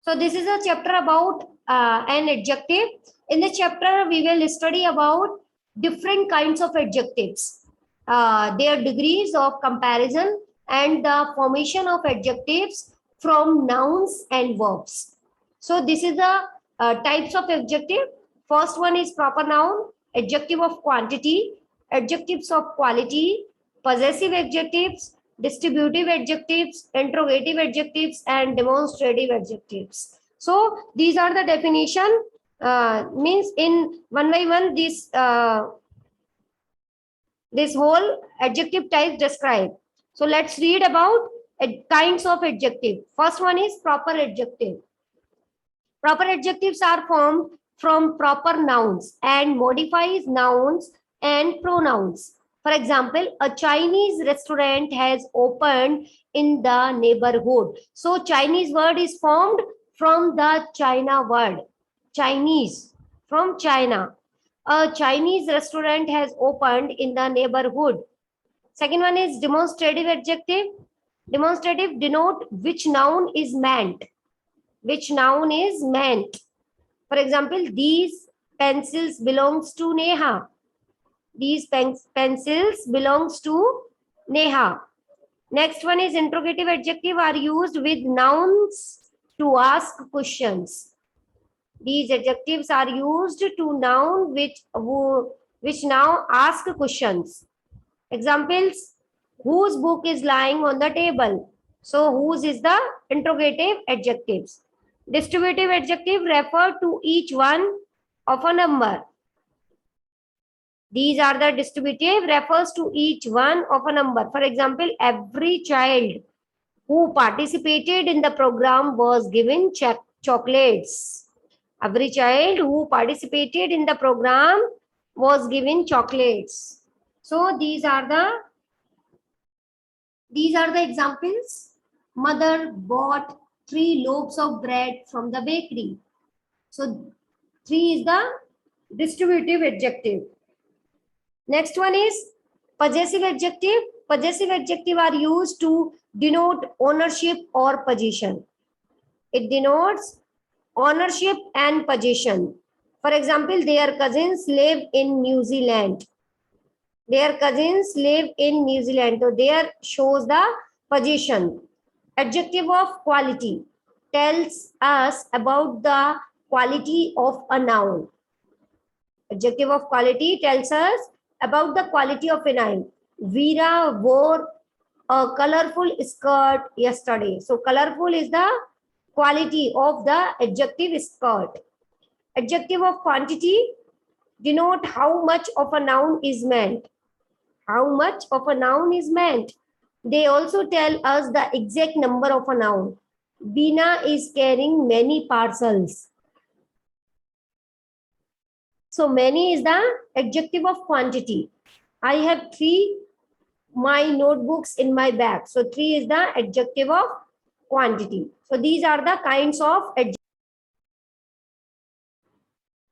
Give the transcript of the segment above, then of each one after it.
So this is a chapter about an adjective. In the chapter, we will study about different kinds of adjectives, their degrees of comparison, and the formation of adjectives from nouns and verbs. So this is the types of adjective. First one is proper noun, adjective of quantity, adjectives of quality, possessive adjectives, distributive adjectives, interrogative adjectives, and demonstrative adjectives. So these are the definition. Means in one by one this whole adjective type described. So let's read about kinds of adjective. First one is proper adjective. Proper adjectives are formed from proper nouns and modifies nouns and pronouns. For example, a Chinese restaurant has opened in the neighborhood. So Chinese word is formed from the China word. Chinese, from China. A Chinese restaurant has opened in the neighborhood. Second one is demonstrative adjective. Demonstrative denote which noun is meant. Which noun is meant. For example, these pencils belongs to Neha. These pencils belongs to Neha. Next one is interrogative adjective are used with nouns to ask questions. These adjectives are used to noun which now ask questions. Examples, whose book is lying on the table? So whose is the interrogative adjectives. Distributive adjective refer to each one of a number. These are the distributive refers to each one of a number. For example, every child who participated in the program was given chocolates. Every child who participated in the program was given chocolates. So these are the examples. Mother bought 3 loaves of bread from the bakery. So 3 is the distributive adjective. Next one is possessive adjective. Possessive adjective are used to denote ownership or possession. It denotes ownership and possession. For example, their cousins live in New Zealand. Their cousins live in New Zealand. So there shows the possession. Adjective of quality tells us about the quality of a noun. Adjective of quality tells us about the quality of a noun. Veera wore a colorful skirt yesterday. So colorful is the quality of the adjective skirt. Adjective of quantity denote how much of a noun is meant. How much of a noun is meant. They also tell us the exact number of a noun. Veena is carrying many parcels. So many is the adjective of quantity. I have 3 my notebooks in my bag. So 3 is the adjective of quantity. So these are the kinds of adjectives.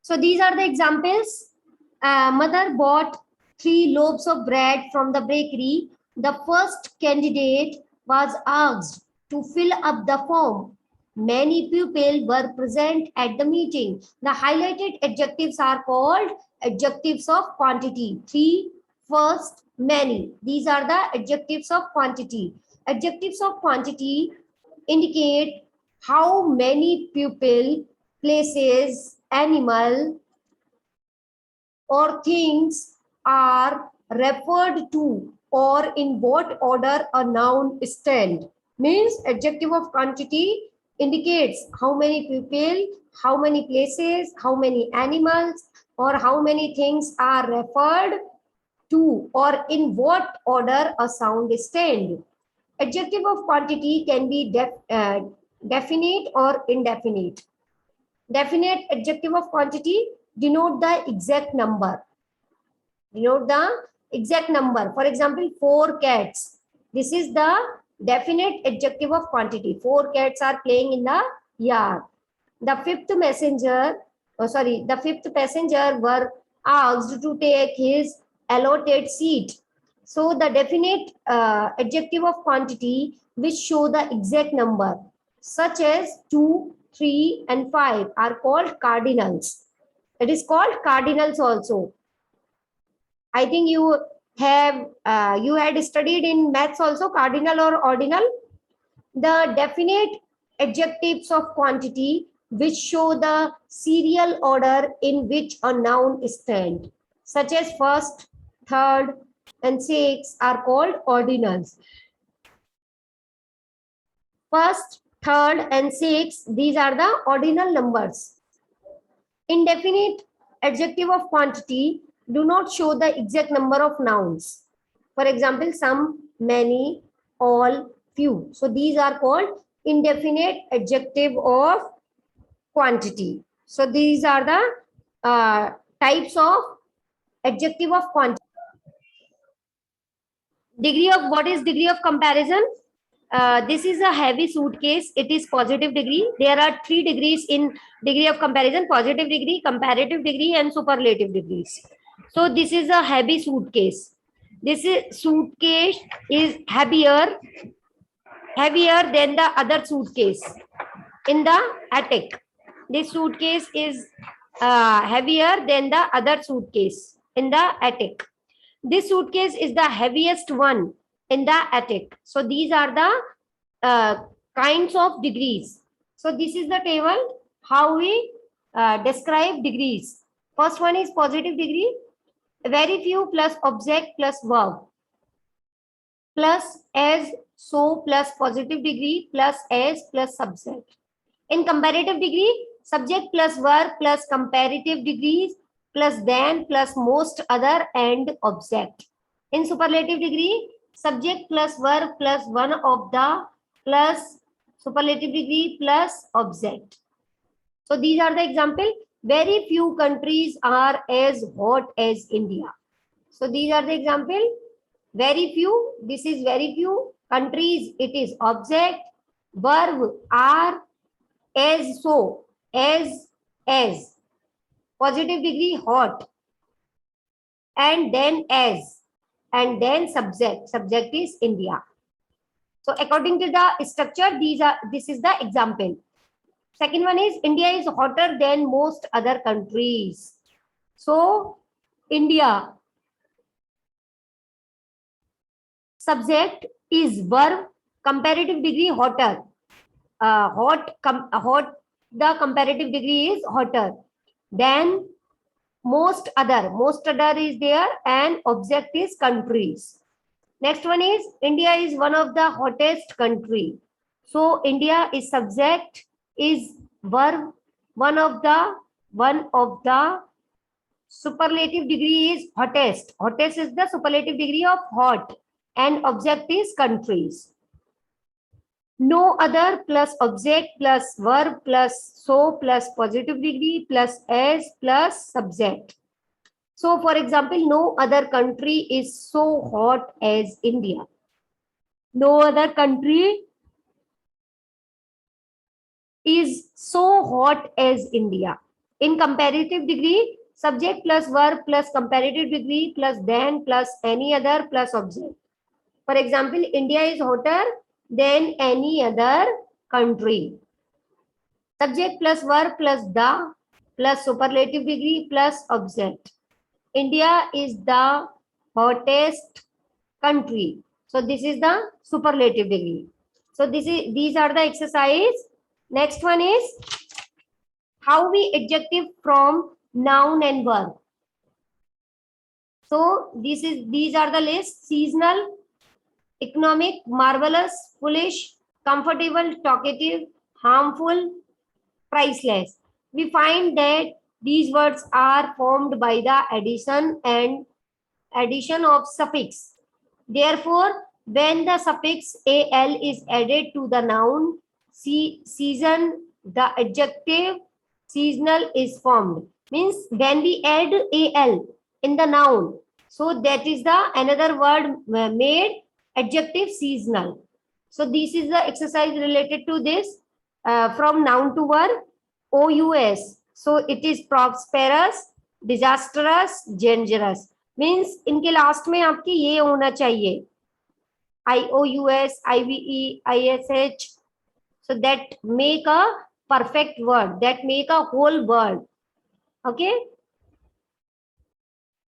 So these are the examples. Mother bought 3 loaves of bread from the bakery. The first candidate was asked to fill up the form. Many people were present at the meeting. The highlighted adjectives are called adjectives of quantity. 3, first, many. These are the adjectives of quantity. Adjectives of quantity indicate how many people, places, animal, or things are referred to, or in what order a noun stand. Means adjective of quantity indicates how many people, how many places, how many animals, or how many things are referred to, or in what order a sound stand. Adjective of quantity can be definite or indefinite. Definite adjective of quantity denote the exact number. Denote the exact number. For example, 4 cats. This is the definite adjective of quantity. 4 cats are playing in the yard. The fifth passenger were asked to take his allotted seat. So the definite adjective of quantity which show the exact number, such as 2, 3 and 5 are called cardinals. It is called cardinals also. I think you had studied in maths also cardinal or ordinal. The definite adjectives of quantity which show the serial order in which a noun stands, such as first, third, and sixth are called ordinals. First, third, and sixth, these are the ordinal numbers. Indefinite adjective of quantity do not show the exact number of nouns. For example, some, many, all, few. So these are called indefinite adjective of quantity. So these are the types of adjective of quantity. Degree of, what is degree of comparison? This is a heavy suitcase. It is positive degree. There are 3 degrees in degree of comparison: positive degree, comparative degree, and superlative degrees. So this is a heavy suitcase. This suitcase is heavier than the other suitcase in the attic. This suitcase is heavier than the other suitcase in the attic. This suitcase is the heaviest one in the attic. So these are the kinds of degrees. So this is the table how we describe degrees. First one is positive degree. Very few plus object plus verb plus as, so plus positive degree plus as plus subject. In comparative degree, subject plus verb plus comparative degrees plus than plus most other and object. In superlative degree, subject plus verb plus one of the plus superlative degree plus object. So these are the example. Very few countries are as hot as India. So these are the example. Very few, this is very few. Countries, it is object. Verb are, as, so, as. Positive degree hot, and then as, and then subject. Subject is India. So according to the structure, this is the example. Second one is India is hotter than most other countries. So India, subject is verb, comparative degree hotter. Hot, the comparative degree is hotter. Then most other is there, and object is countries. Next one is India is one of the hottest country. So India is subject, is verb, one of the superlative degree is hottest. Hottest is the superlative degree of hot, and object is countries. No other plus object plus verb plus so plus positive degree plus as plus subject. So for example, no other country is so hot as India. No other country is so hot as India. In comparative degree, subject plus verb plus comparative degree plus than plus any other plus object. For example, India is hotter than any other country. Subject plus verb plus the plus superlative degree plus object. India is the hottest country. So this is the superlative degree. So these are the exercise. Next one is how we adjective from noun and verb. So these are the list: seasonal, economic, marvelous, foolish, comfortable, talkative, harmful, priceless. We find that these words are formed by the addition of suffix. Therefore, when the suffix al is added to the noun season, the adjective seasonal is formed. Means when we add al in the noun, so that is the another word made adjective seasonal. So this is the exercise related to this. From noun to verb, OUS. So it is prosperous, disastrous, dangerous. Means इनके last में आपकी ये होना चाहिए IOUS, IVE, ISH. So that make a perfect word that make a whole word. Okay.